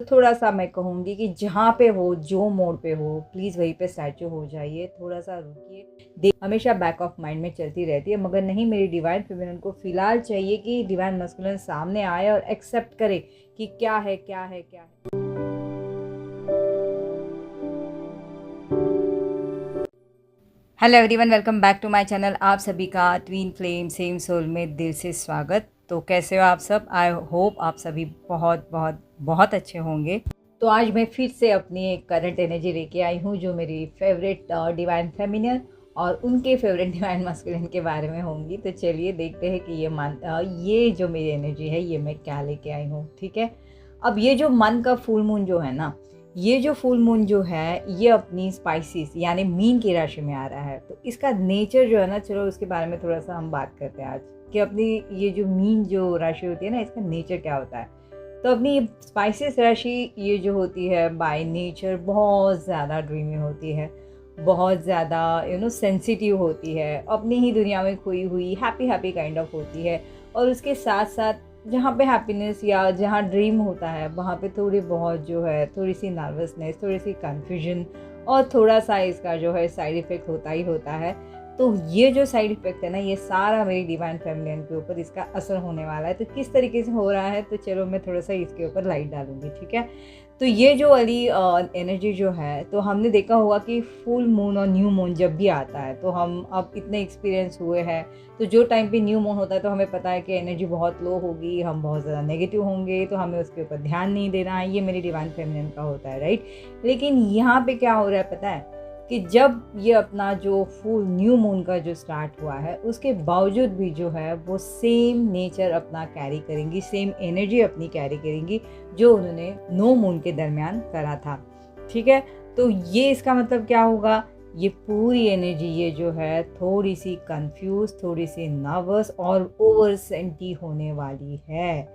तो थोड़ा सा मैं कहूँगी कि जहाँ पे हो, जो मोड पे हो, प्लीज़ वहीं पे स्टैचू हो जाइए, थोड़ा सा रुकिए। हमेशा बैक ऑफ माइंड में चलती रहती है, मगर नहीं, मेरी डिवाइन फेमिनिन को फ़िलहाल चाहिए कि डिवाइन मस्कुलिन सामने आए और एक्सेप्ट करे कि क्या है, क्या है, क्या है। Hello everyone, welcome back to my channel. आप सभी का ट्विन फ्लेम सेम सोल में दिल से स्वागत। तो कैसे हो आप सब? आई होप आप सभी बहुत बहुत बहुत अच्छे होंगे। तो आज मैं फिर से अपनी एक करंट एनर्जी लेके आई हूँ जो मेरी फेवरेट डिवाइन फेमिनिन और उनके फेवरेट डिवाइन मस्कुलिन के बारे में होंगी। तो चलिए देखते हैं कि ये जो मेरी एनर्जी है ये मैं क्या लेके आई हूँ। ठीक है, अब ये जो मन का फुल मून जो है ना, ये जो फुल मून जो है ये अपनी स्पाइसिस यानी मीन की राशि में आ रहा है। तो इसका नेचर जो है ना, चलो उसके बारे में थोड़ा सा हम बात करते हैं आज कि अपनी ये जो मीन जो राशि होती है ना, इसका नेचर क्या होता है। तो अपनी ये स्पाइसिस राशि ये जो होती है बाय नेचर बहुत ज़्यादा ड्रीमी होती है, बहुत ज़्यादा सेंसिटिव होती है, अपनी ही दुनिया में खोई हुई हैप्पी हैप्पी काइंड ऑफ होती है। और उसके साथ साथ जहाँ पे हैप्पीनेस या जहाँ ड्रीम होता है वहाँ पे थोड़ी बहुत जो है थोड़ी सी नर्वसनेस, थोड़ी सी कन्फ्यूजन और थोड़ा सा इसका जो है साइड इफ़ेक्ट होता ही होता है। तो ये जो साइड इफ़ेक्ट है ना, ये सारा मेरी डिवाइन फेमिनिन के ऊपर इसका असर होने वाला है। तो किस तरीके से हो रहा है, तो चलो मैं थोड़ा सा इसके ऊपर लाइट डालूंगी। ठीक है, तो ये जो वाली एनर्जी जो है, तो हमने देखा होगा कि फुल मून और न्यू मून जब भी आता है तो हम अब इतने एक्सपीरियंस हुए हैं, तो जो टाइम पे न्यू मून होता है तो हमें पता है कि एनर्जी बहुत लो होगी, हम बहुत ज़्यादा नेगेटिव होंगे, तो हमें उसके ऊपर ध्यान नहीं देना है। ये मेरी डिवाइन फेमिनिन का होता है, राइट। लेकिन यहाँ पे क्या हो रहा है पता है, कि जब ये अपना जो फुल न्यू मून का जो स्टार्ट हुआ है उसके बावजूद भी जो है वो सेम नेचर अपना कैरी करेंगी, सेम एनर्जी अपनी कैरी करेंगी जो उन्होंने नो मून के दरमियान करा था। ठीक है, तो ये इसका मतलब क्या होगा, ये पूरी एनर्जी ये जो है थोड़ी सी कंफ्यूज, थोड़ी सी नर्वस और ओवर सेंटी होने वाली है।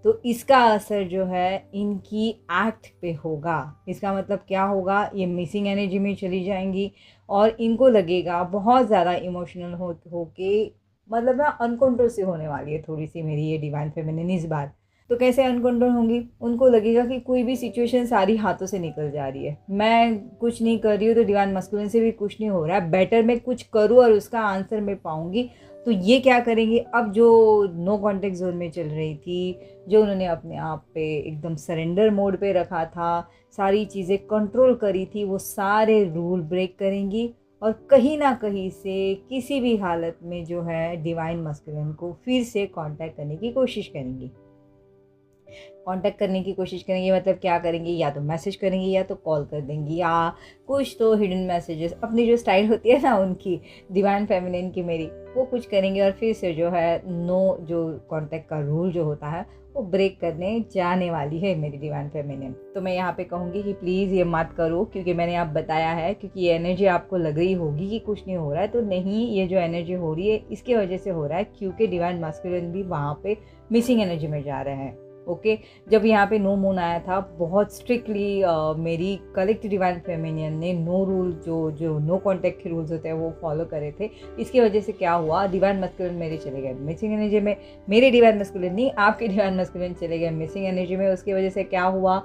तो इसका असर जो है इनकी एक्ट पे होगा। इसका मतलब क्या होगा, ये मिसिंग एनर्जी में चली जाएंगी और इनको लगेगा बहुत ज़्यादा इमोशनल होके, मतलब ना अनकंट्रोल से होने वाली है थोड़ी सी मेरी ये डिवाइन फेमिनिन इस बार। तो कैसे अनकंट्रोल होंगी, उनको लगेगा कि कोई भी सिचुएशन सारी हाथों से निकल जा रही है, मैं कुछ नहीं कर रही हूँ तो डिवाइन मस्कुलिन से भी कुछ नहीं हो रहा है, बेटर मैं कुछ करूँ और उसका आंसर मैं पाऊँगी। तो ये क्या करेंगे, अब जो नो कॉन्टेक्ट जोन में चल रही थी, जो उन्होंने अपने आप पे एकदम सरेंडर मोड पे रखा था, सारी चीज़ें कंट्रोल करी थी, वो सारे रूल ब्रेक करेंगी और कहीं ना कहीं से किसी भी हालत में जो है डिवाइन मस्कुलिन को फिर से कांटेक्ट करने की कोशिश करेंगी। कांटेक्ट करने की कोशिश करेंगी मतलब क्या करेंगी, या तो मैसेज करेंगी या तो कॉल कर देंगी या कुछ तो हिडन मैसेजेस, अपनी जो स्टाइल होती है ना उनकी डिवाइन फेमिनिन की मेरी, वो कुछ करेंगे और फिर से जो है नो जो कांटेक्ट का रूल जो होता है वो ब्रेक करने जाने वाली है मेरी डिवाइन फेमिनिन। तो मैं यहाँ पे कहूँगी कि प्लीज़ ये मत करो, क्योंकि मैंने आप बताया है, क्योंकि ये एनर्जी आपको लग रही होगी कि कुछ नहीं हो रहा है, तो नहीं, ये जो एनर्जी हो रही है इसकी वजह से हो रहा है क्योंकि डिवाइन मास्कुलिन भी वहाँ पे मिसिंग एनर्जी में जा रहे हैं। ओके, जब यहाँ पे नो मून आया था बहुत स्ट्रिक्टली मेरी कलेक्टिव डिवाइन फेमिनियन ने नो रूल जो नो कॉन्टेक्ट के रूल्स होते हैं वो फॉलो करे थे। इसकी वजह से क्या हुआ, डिवाइन मस्कुलिन मेरे चले गए मिसिंग एनर्जी में, मेरे डिवाइन मस्कुलिन नहीं, आपके डिवाइन मस्कुलिन चले गए मिसिंग एनर्जी में। उसकी वजह से क्या हुआ,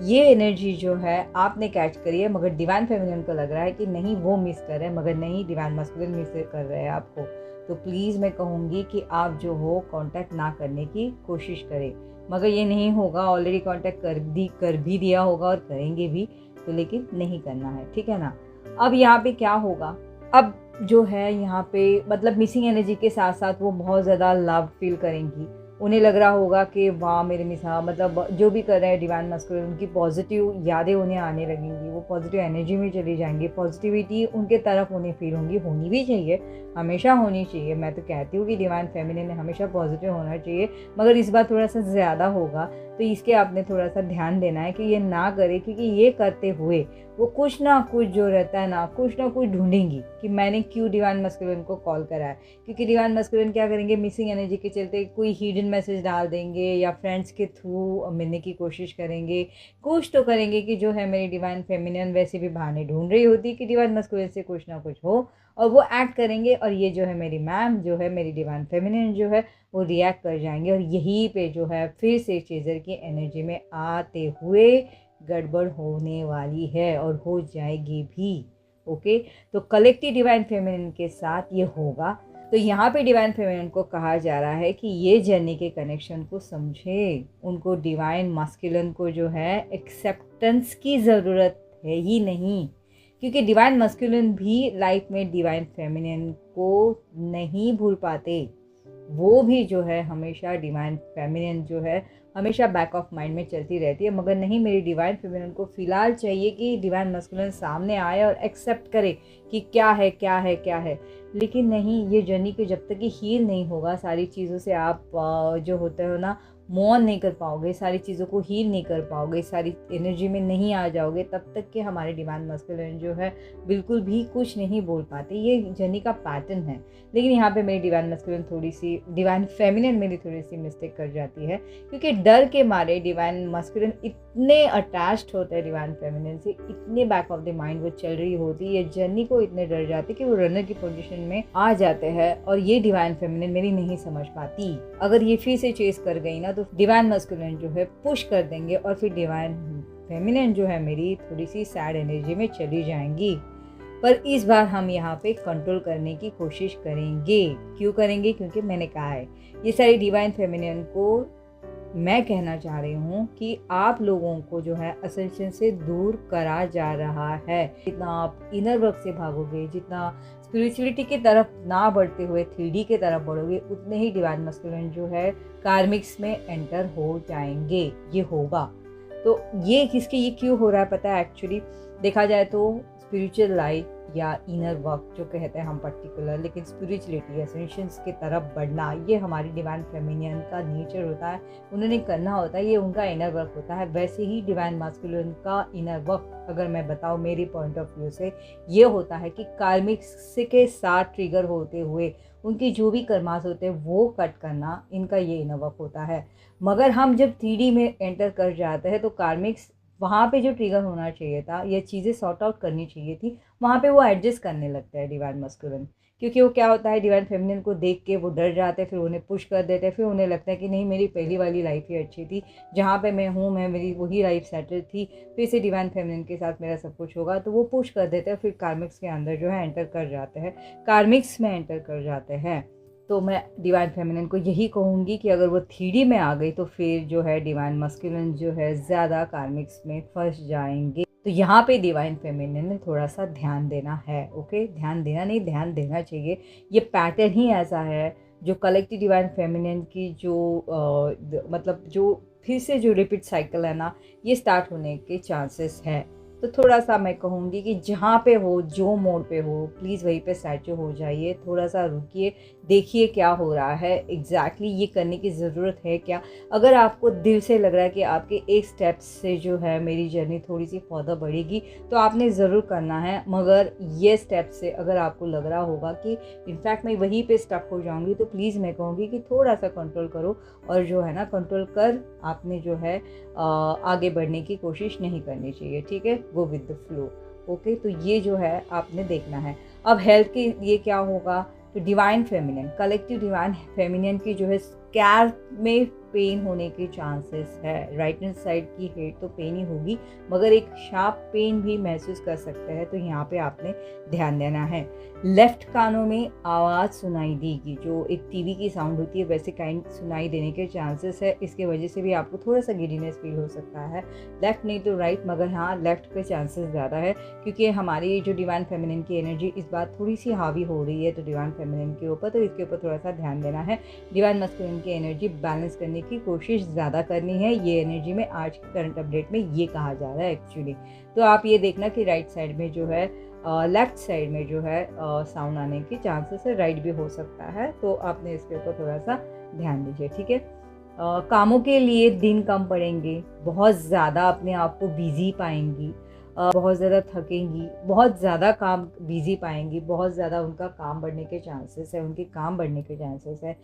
ये एनर्जी जो है आपने कैच करी है, मगर डिवाइन फेमिनियन को लग रहा है कि नहीं वो मिस कर रहे हैं, मगर नहीं, डिवाइन मस्कुलिन मिस कर रहे हैं आपको। तो प्लीज़ मैं कहूँगी कि आप जो हो कांटेक्ट ना करने की कोशिश करें, मगर ये नहीं होगा, ऑलरेडी कांटेक्ट कर भी दिया होगा और करेंगे भी, तो लेकिन नहीं करना है, ठीक है ना। अब यहाँ पे क्या होगा, अब जो है यहाँ पे मतलब मिसिंग एनर्जी के साथ साथ वो बहुत ज़्यादा लव फील करेंगी, उन्हें लग रहा होगा कि वाह मेरे मिसा, मतलब जो भी कर रहे हैं डिवाइन मस्कुलिन, उनकी पॉजिटिव यादें उन्हें आने लगेंगी, वो पॉजिटिव एनर्जी में चली जाएंगी, पॉजिटिविटी उनके तरफ उन्हें फील होंगी, होनी भी चाहिए, हमेशा होनी चाहिए। मैं तो कहती हूँ कि डिवाइन फेमिनिन हमेशा पॉजिटिव होना चाहिए, मगर इस बार थोड़ा सा ज़्यादा होगा, तो इसके आपने थोड़ा सा ध्यान देना है कि ये ना करे, क्योंकि ये करते हुए वो कुछ ना कुछ जो रहता है ना, कुछ ना कुछ ढूंढेंगी कि मैंने क्यों डिवाइन मस्कुलिन को कॉल करा है। क्योंकि डिवाइन मस्कुलिन क्या करेंगे, मिसिंग एनर्जी के चलते कोई हिडन मैसेज डाल देंगे या फ्रेंड्स के थ्रू मिलने की कोशिश करेंगे, कुछ तो करेंगे कि जो है मेरी डिवाइन फेमिनिन वैसे भी बहाने ढूंढ रही होती है कि डिवाइन मस्कुलिन से कुछ ना कुछ हो, और वो एक्ट करेंगे, और ये जो है मेरी मैम जो है मेरी डिवाइन फेमिनिन जो है वो रिएक्ट कर जाएंगे, और यहीं पे जो है फिर से चेजर की एनर्जी में आते हुए गड़बड़ होने वाली है और हो जाएगी भी। ओके, तो कलेक्टिव डिवाइन फेमिनिन के साथ ये होगा। तो यहाँ पे डिवाइन फेमिनिन को कहा जा रहा है कि ये जर्नी के कनेक्शन को समझे, उनको डिवाइन मास्कुलिन को जो है एक्सेप्टेंस की ज़रूरत है ही नहीं, क्योंकि डिवाइन मास्कुलिन भी लाइफ में डिवाइन फेमिनिन को नहीं भूल पाते। वो भी जो है हमेशा डिवाइन फेमिनिन जो है हमेशा बैक ऑफ माइंड में चलती रहती है, मगर नहीं, मेरी डिवाइन फेमिनिन को फ़िलहाल चाहिए कि डिवाइन मस्कुलिन सामने आए और एक्सेप्ट करे कि क्या है क्या है क्या है। लेकिन नहीं, ये जर्नी के जब तक कि हील नहीं होगा, सारी चीज़ों से आप जो होते हो ना मूव नहीं कर पाओगे, सारी चीज़ों को हील नहीं कर पाओगे, सारी एनर्जी में नहीं आ जाओगे, तब तक कि हमारे डिवाइन मस्कुलिन जो है बिल्कुल भी कुछ नहीं बोल पाते। ये जर्नी का पैटर्न है। लेकिन यहाँ पे मेरी डिवाइन मस्कुलिन थोड़ी सी, डिवाइन फेमिनिन मेरी थोड़ी सी मिस्टेक कर जाती है, क्योंकि डर के मारे डिवाइन मस्कुलिन इतने अटैच्ड होते हैं डिवाइन फेमिनिन से, इतने बैक ऑफ द माइंड वो चल रही होती है, जर्नी को इतने डर जाते कि वो रनर की पोजीशन में आ जाते हैं, और ये डिवाइन फेमिनिन मेरी नहीं समझ पाती। अगर ये फिर से चेस कर गई ना, तो डिवाइन मस्कुलिन जो है पुश कर देंगे, और फिर डिवाइन फेमिनिन जो है मेरी थोड़ी सी सैड एनर्जी में चली जाएंगी। पर इस बार हम यहाँ पे कंट्रोल करने की कोशिश करेंगे। क्यों करेंगे? क्योंकि मैंने कहा है, ये सारी डिवाइन फेमिनिन को मैं कहना चाह रही हूँ कि आप लोगों को जो है असेंशन से दूर करा जा रहा है। जितना आप इनर वर्क से भागोगे, जितना स्पिरिचुअलिटी की तरफ ना बढ़ते हुए 3D की तरफ बढ़ोगे, उतने ही डिवाइन मस्कुलिन जो है कार्मिक्स में एंटर हो जाएंगे। ये होगा। तो ये किसके, ये क्यों हो रहा है पता है? एक्चुअली देखा जाए तो स्पिरिचुअल लाइफ या इनर वर्क जो कहते हैं हम पर्टिकुलर, लेकिन स्पिरिचुअलिटी एसेंशियल्स की तरफ बढ़ना, ये हमारी डिवाइन फेमिनियन का नेचर होता है, उन्होंने करना होता है, ये उनका इनर वर्क होता है। वैसे ही डिवाइन मास्कुलिन का इनर वर्क, अगर मैं बताऊँ मेरी पॉइंट ऑफ व्यू से, ये होता है कि कार्मिक्स के साथ ट्रिगर होते हुए उनकी जो भी कर्मास होते हैं वो कट करना, इनका ये इनर वर्क होता है। मगर हम जब 3D में एंटर कर जाते हैं तो कार्मिक्स, वहाँ पे जो ट्रिगर होना चाहिए था, ये चीज़ें सॉर्ट आउट करनी चाहिए थी, वहाँ पे वो एडजस्ट करने लगता है डिवाइन मस्कुलिन। क्योंकि वो क्या होता है, डिवाइन फेमिनिन को देख के वो डर जाते हैं, फिर उन्हें पुश कर देते हैं, फिर उन्हें लगता है कि नहीं, मेरी पहली वाली लाइफ ही अच्छी थी, जहाँ पे मैं हूँ, मैं मेरी वही लाइफ सेटल थी, फिर से डिवाइन फेमिनिन के साथ मेरा सब कुछ होगा। तो वो पुश कर देते हैं, फिर कार्मिक्स के अंदर जो है एंटर कर जाते हैं, कार्मिक्स में एंटर कर जाते हैं। तो मैं डिवाइन फेमिनिन को यही कहूँगी कि अगर वो 3D में आ गई तो फिर जो है डिवाइन मस्कुलिन जो है ज़्यादा कार्मिक्स में फंस जाएंगे। तो यहाँ पे डिवाइन फेमिनिन ने थोड़ा सा ध्यान देना है। ओके, ध्यान देना नहीं, ध्यान देना चाहिए। ये पैटर्न ही ऐसा है जो कलेक्टिव डिवाइन फेमिनिन की जो मतलब जो फिर से जो रिपीट साइकिल है ना, ये स्टार्ट होने के चांसेस है। तो थोड़ा सा मैं कहूँगी कि जहाँ पे हो, जो मोड पे हो, प्लीज़ वहीं पे स्टैचू हो जाइए, थोड़ा सा रुकिए, देखिए क्या हो रहा है एग्जैक्टली, ये करने की ज़रूरत है क्या। अगर आपको दिल से लग रहा है कि आपके एक स्टेप से जो है मेरी जर्नी थोड़ी सी फर्दर बढ़ेगी, तो आपने ज़रूर करना है। मगर ये स्टेप से अगर आपको लग रहा होगा कि इनफैक्ट मैं वहीं पे स्टक हो जाऊंगी, तो प्लीज़ मैं कहूँगी कि थोड़ा सा कंट्रोल करो, और जो है ना कंट्रोल कर आपने जो है आगे बढ़ने की कोशिश नहीं करनी चाहिए। ठीक है, go with the flow. Okay, तो ये जो है आपने देखना है। अब हेल्थ के लिए क्या होगा, तो divine feminine, collective divine feminine की जो है स्कैल्प में पेन होने के चांसेस है। राइट हैंड साइड की हेड तो पेन ही होगी, मगर एक शार्प पेन भी महसूस कर सकते हैं, तो यहाँ पे आपने ध्यान देना है। लेफ्ट कानों में आवाज़ सुनाई देगी, जो एक टीवी की साउंड होती है वैसे काइंड सुनाई देने के चांसेस है। इसके वजह से भी आपको थोड़ा सा गिडीनेस फील हो सकता है। लेफ्ट नहीं तो राइट, मगर हाँ लेफ्ट के चांसेस ज़्यादा है, क्योंकि हमारी जो डिवाइन फेमिनिन की एनर्जी इस बार थोड़ी सी हावी हो रही है तो डिवाइन फेमिनिन के ऊपर, तो इसके ऊपर थोड़ा सा ध्यान देना है। डिवाइन मस्कुलिन की एनर्जी बैलेंस करने की कोशिश ज़्यादा करनी है। ये एनर्जी में आज के करंट अपडेट में ये कहा जा रहा है एक्चुअली। तो आप ये देखना कि राइट साइड में जो है, लेफ्ट साइड में जो है साउंड आने के चांसेस है, राइट भी हो सकता है, तो आपने इसके ऊपर थोड़ा सा ध्यान दीजिए। ठीक है, कामों के लिए दिन कम पड़ेंगे, बहुत ज़्यादा अपने आप को बिजी पाएंगी, बहुत ज़्यादा थकेंगी, बहुत ज़्यादा काम बिजी पाएंगी, बहुत ज़्यादा उनका काम बढ़ने के चांसेस है, उनके काम बढ़ने के चांसेस है।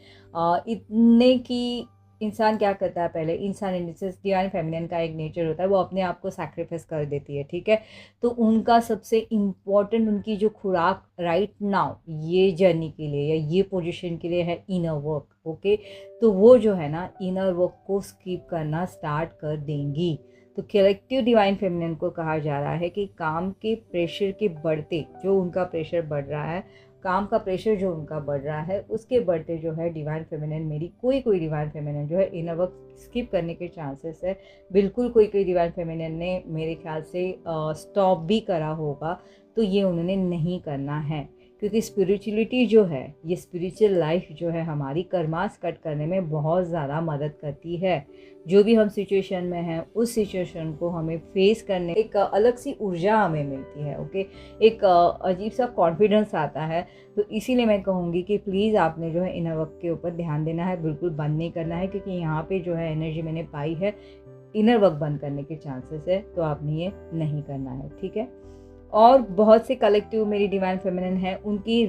इतने कि इंसान क्या करता है, पहले इंसान इन डिवाइन फेमिनिन का एक नेचर होता है, वो अपने आप को सैक्रिफाइस कर देती है, ठीक है। तो उनका सबसे इम्पॉर्टेंट, उनकी जो खुराक राइट नाउ ये जर्नी के लिए या ये पोजीशन के लिए है इनर वर्क, ओके। तो वो जो है ना इनर वर्क को स्किप करना स्टार्ट कर देंगी। तो कलेक्टिव डिवाइन फेमिनिन को कहा जा रहा है कि काम के प्रेशर के बढ़ते, जो उनका प्रेशर बढ़ रहा है, काम का प्रेशर जो उनका बढ़ रहा है, उसके बढ़ते जो है डिवाइन फेमिनिन, मेरी कोई डिवाइन फेमिनिन जो है इनर वर्क स्किप करने के चांसेस है। बिल्कुल कोई डिवाइन फेमिनिन ने मेरे ख्याल से स्टॉप भी करा होगा, तो ये उन्होंने नहीं करना है, क्योंकि स्पिरिचुअलिटी जो है, ये स्पिरिचुअल लाइफ जो है हमारी कर्मास कट करने में बहुत ज़्यादा मदद करती है। जो भी हम सिचुएशन में हैं, उस सिचुएशन को हमें फेस करने एक अलग सी ऊर्जा हमें मिलती है, ओके। एक अजीब सा कॉन्फिडेंस आता है। तो इसीलिए मैं कहूँगी कि प्लीज़ आपने जो है इनर वर्क के ऊपर ध्यान देना है, बिल्कुल बंद नहीं करना है, क्योंकि यहाँ पे जो है एनर्जी मैंने पाई है, इनर वर्क बंद करने के चांसेस है, तो आपने ये नहीं करना है, ठीक है। और बहुत से कलेक्टिव मेरी डिवाइन फेमिनिन है, उनकी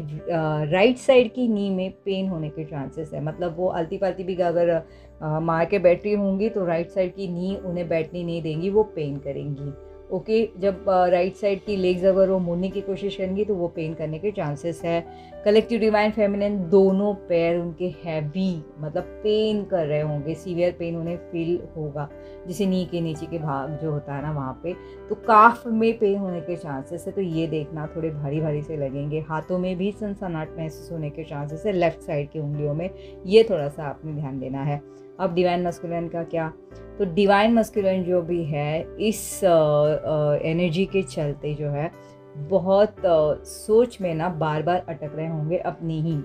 राइट साइड की नी में पेन होने के चांसेस है। मतलब वो आलती पालती भी अगर मार के बैठ रही होंगी तो राइट साइड की नी उन्हें बैठने नहीं देंगी, वो पेन करेंगी, ओके। जब राइट साइड की लेग्स अगर वो मुड़ने की कोशिश करेंगी तो वो पेन करने के चांसेस है। कलेक्टिव डिवाइन फेमिनिन दोनों पैर उनके हैवी, मतलब पेन कर रहे होंगे, सीवियर पेन उन्हें फील होगा, जैसे नी के नीचे के भाग जो होता है ना वहाँ पे, तो काफ में पेन होने के चांसेस है। तो ये देखना, थोड़े भारी भारी से लगेंगे, हाथों में भी सनसनाहट महसूस होने के चांसेस है, लेफ्ट साइड की उंगलियों में, ये थोड़ा सा आपने ध्यान देना है। अब डिवाइन मस्कुलिन का क्या, तो डिवाइन मस्कुलिन जो भी है इस एनर्जी के चलते जो है बहुत सोच में ना बार बार अटक रहे होंगे अपनी ही,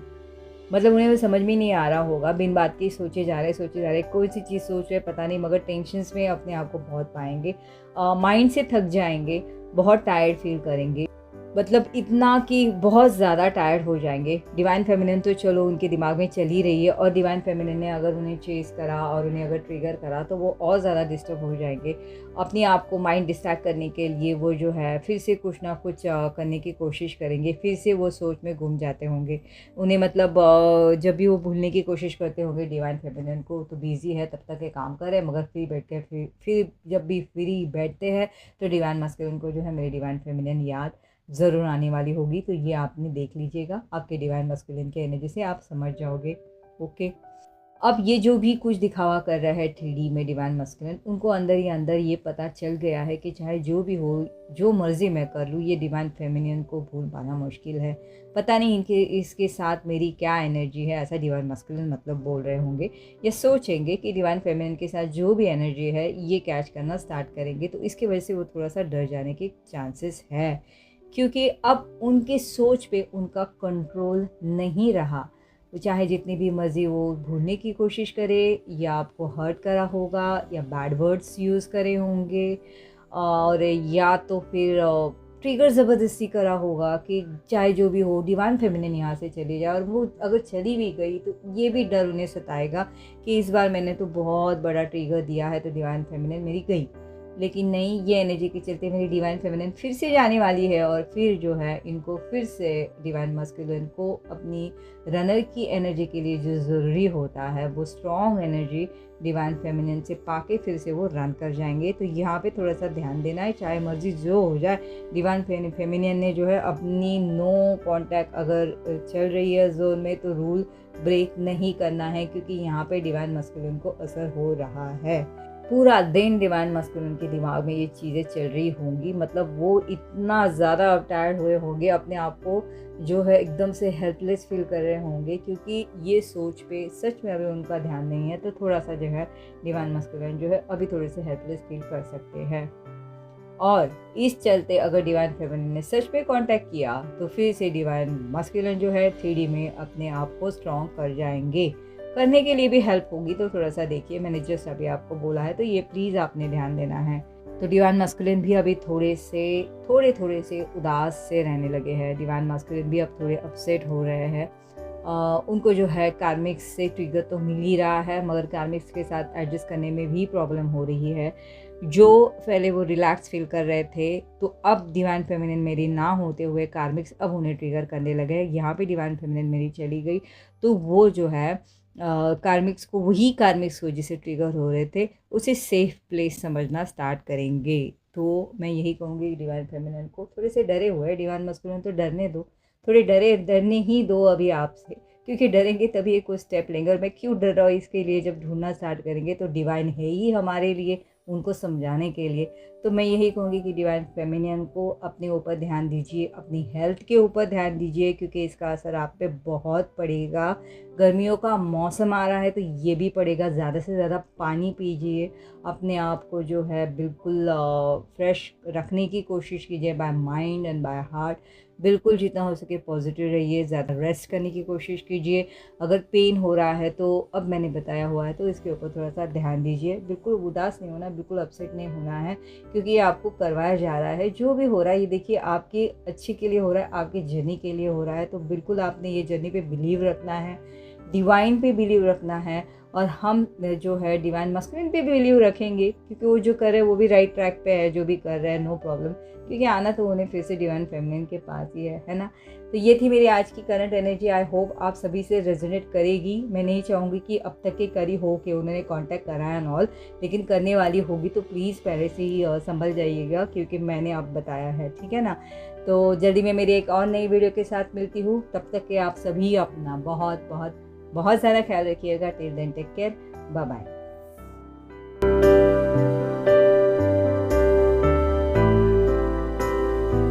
मतलब उन्हें वो समझ में नहीं आ रहा होगा, बिन बात के सोचे जा रहे, कोई सी चीज़ सोच रहे पता नहीं, मगर टेंशन्स में अपने आप को बहुत पाएंगे, माइंड से थक जाएंगे, बहुत टायर्ड फील करेंगे, मतलब इतना कि बहुत ज़्यादा टायर्ड हो जाएंगे। डिवाइन फेमिनिन तो चलो उनके दिमाग में चल ही रही है, और डिवाइन फेमिनिन ने अगर उन्हें चेस करा और उन्हें अगर ट्रिगर करा तो वो और ज़्यादा डिस्टर्ब हो जाएंगे। अपने आप को माइंड डिस्ट्रैक्ट करने के लिए वो जो है फिर से कुछ ना कुछ करने की कोशिश करेंगे, फिर से वो सोच में घूम जाते होंगे। उन्हें मतलब जब भी वो भूलने की कोशिश करते होंगे डिवाइन फेमिनिन को, तो बिजी है तब तक ये काम करे, मगर फ्री बैठ के फिर जब भी फ्री बैठते हैं तो डिवाइन मस्कुलिन को जो है मेरी डिवाइन फेमिनिन याद ज़रूर आने वाली होगी। तो ये आपने देख लीजिएगा, आपके डिवाइन मस्कुलिन के एनर्जी से आप समझ जाओगे, ओके। अब ये जो भी कुछ दिखावा कर रहा है 3D में डिवाइन मस्कुलिन, उनको अंदर ही अंदर ये पता चल गया है कि चाहे जो भी हो, जो मर्जी मैं कर लूँ, ये डिवाइन फेमिनिन को भूल पाना मुश्किल है। पता नहीं इनके इसके साथ मेरी क्या एनर्जी है, ऐसा डिवाइन मस्कुलिन मतलब बोल रहे होंगे, या सोचेंगे कि डिवाइन फेमिनिन के साथ जो भी एनर्जी है ये कैच करना स्टार्ट करेंगे। तो इसकी वजह से वो थोड़ा सा डर जाने के चांसेस है, क्योंकि अब उनके सोच पे उनका कंट्रोल नहीं रहा। तो चाहे जितनी भी मर्जी वो भूलने की कोशिश करे, या आपको हर्ट करा होगा, या बैड वर्ड्स यूज़ करे होंगे, और या तो फिर ट्रिगर ज़बरदस्ती करा होगा कि चाहे जो भी हो डिवाइन फेमिनिन यहाँ से चली जाए। और वो अगर चली भी गई तो ये भी डर उन्हें सताएगा कि इस बार मैंने तो बहुत बड़ा ट्रिगर दिया है तो डिवाइन फेमिनिन मेरी गई। लेकिन नहीं, ये एनर्जी के चलते मेरी डिवाइन फेमिनिन फिर से जाने वाली है, और फिर जो है इनको फिर से डिवाइन मस्कुलिन को अपनी रनर की एनर्जी के लिए जो ज़रूरी होता है, वो स्ट्रॉन्ग एनर्जी डिवाइन फेमिनिन से पाके फिर से वो रन कर जाएंगे। तो यहाँ पे थोड़ा सा ध्यान देना है, चाहे मर्जी जो हो जाए, डिवाइन फेमिनिन ने जो है अपनी नो कांटेक्ट अगर चल रही है जोन में, तो रूल ब्रेक नहीं करना है, क्योंकि यहाँ पे डिवाइन मस्कुलिन को असर हो रहा है। पूरा दिन डिवाइन मस्कुलिन के दिमाग में ये चीज़ें चल रही होंगी, मतलब वो इतना ज़्यादा टायर्ड हुए होंगे, अपने आप को जो है एकदम से हेल्पलेस फील कर रहे होंगे, क्योंकि ये सोच पे सच में अभी उनका ध्यान नहीं है। तो थोड़ा सा जो है डिवाइन मस्कुलिन जो है अभी थोड़े से हेल्पलेस फील कर सकते हैं। और इस चलते अगर डिवाइन फेमिनिन ने सच पे कांटेक्ट किया तो फिर से डिवाइन मस्कुलिन जो है 3D में अपने आप को स्ट्रॉन्ग कर जाएंगे। करने के लिए भी हेल्प होगी, तो थोड़ा सा देखिए, मैंने जस्ट अभी आपको बोला है, तो ये प्लीज़ आपने ध्यान देना है। तो डिवाइन मस्कुलिन भी अभी थोड़े से उदास से रहने लगे हैं। डिवाइन मस्कुलिन भी अब थोड़े अपसेट हो रहे हैं। उनको जो है कार्मिक्स से ट्रिगर तो मिल ही रहा है, मगर कार्मिक्स के साथ एडजस्ट करने में भी प्रॉब्लम हो रही है। जो पहले वो रिलैक्स फील कर रहे थे, तो अब डिवाइन फेमिनिन मेरी ना होते हुए कार्मिक्स अब उन्हें ट्रिगर करने लगे। यहाँ पे डिवाइन फेमिनिन मेरी चली गई, तो वो जो है कार्मिक्स को, वही कार्मिक्स को जिसे ट्रिगर हो रहे थे, उसे सेफ प्लेस समझना स्टार्ट करेंगे। तो मैं यही कहूँगी डिवाइन फेमिनिन को, थोड़े से डरे हुए डिवाइन मस्कुलिन तो डरने दो, थोड़े डरने ही दो अभी आपसे, क्योंकि डरेंगे तभी एक कुछ स्टेप लेंगे। और मैं क्यों डर रहा हूँ इसके लिए, जब ढूंढना स्टार्ट करेंगे तो डिवाइन है ही हमारे लिए, उनको समझाने के लिए। तो मैं यही कहूँगी कि डिवाइन फेमिनियन को अपने ऊपर ध्यान दीजिए, अपनी हेल्थ के ऊपर ध्यान दीजिए, क्योंकि इसका असर आप पे बहुत पड़ेगा। गर्मियों का मौसम आ रहा है तो ये भी पड़ेगा। ज़्यादा से ज़्यादा पानी पीजिए, अपने आप को जो है बिल्कुल फ्रेश रखने की कोशिश कीजिए, by mind and by heart. बिल्कुल जितना हो सके पॉजिटिव रहिए, ज़्यादा रेस्ट करने की कोशिश कीजिए। अगर पेन हो रहा है तो अब मैंने बताया हुआ है, तो इसके ऊपर थोड़ा सा ध्यान दीजिए। बिल्कुल उदास नहीं होना, बिल्कुल अपसेट नहीं होना है, क्योंकि ये आपको करवाया जा रहा है। जो भी हो रहा है ये देखिए आपके अच्छे के लिए हो रहा है, आपकी जर्नी के लिए हो रहा है। तो बिल्कुल आपने ये जर्नी पे बिलीव रखना है, डिवाइन पे बिलीव रखना है, और हम जो है डिवाइन मस्कुलिन पे भी बिलीव रखेंगे, क्योंकि वो जो कर रहे हैं वो भी राइट ट्रैक पे है, जो भी कर रहे हैं नो प्रॉब्लम, क्योंकि आना तो उन्हें फिर से डिवाइन फेमिनिन के पास ही है ना। तो ये थी मेरी आज की करंट एनर्जी। आई होप आप सभी से रेजोनेट करेगी। मैं नहीं चाहूँगी कि अब तक के करी हो कि उन्होंने कांटेक्ट करा एंड ऑल, लेकिन करने वाली होगी तो प्लीज़ पहले से ही संभल जाइएगा, क्योंकि मैंने अब बताया है, ठीक है ना। तो जल्दी मैं मेरी एक और नई वीडियो के साथ मिलती हूँ। तब तक के आप सभी अपना बहुत बहुत बहुत ज़्यादा ख्याल रखिएगा। Till then take care, bye bye.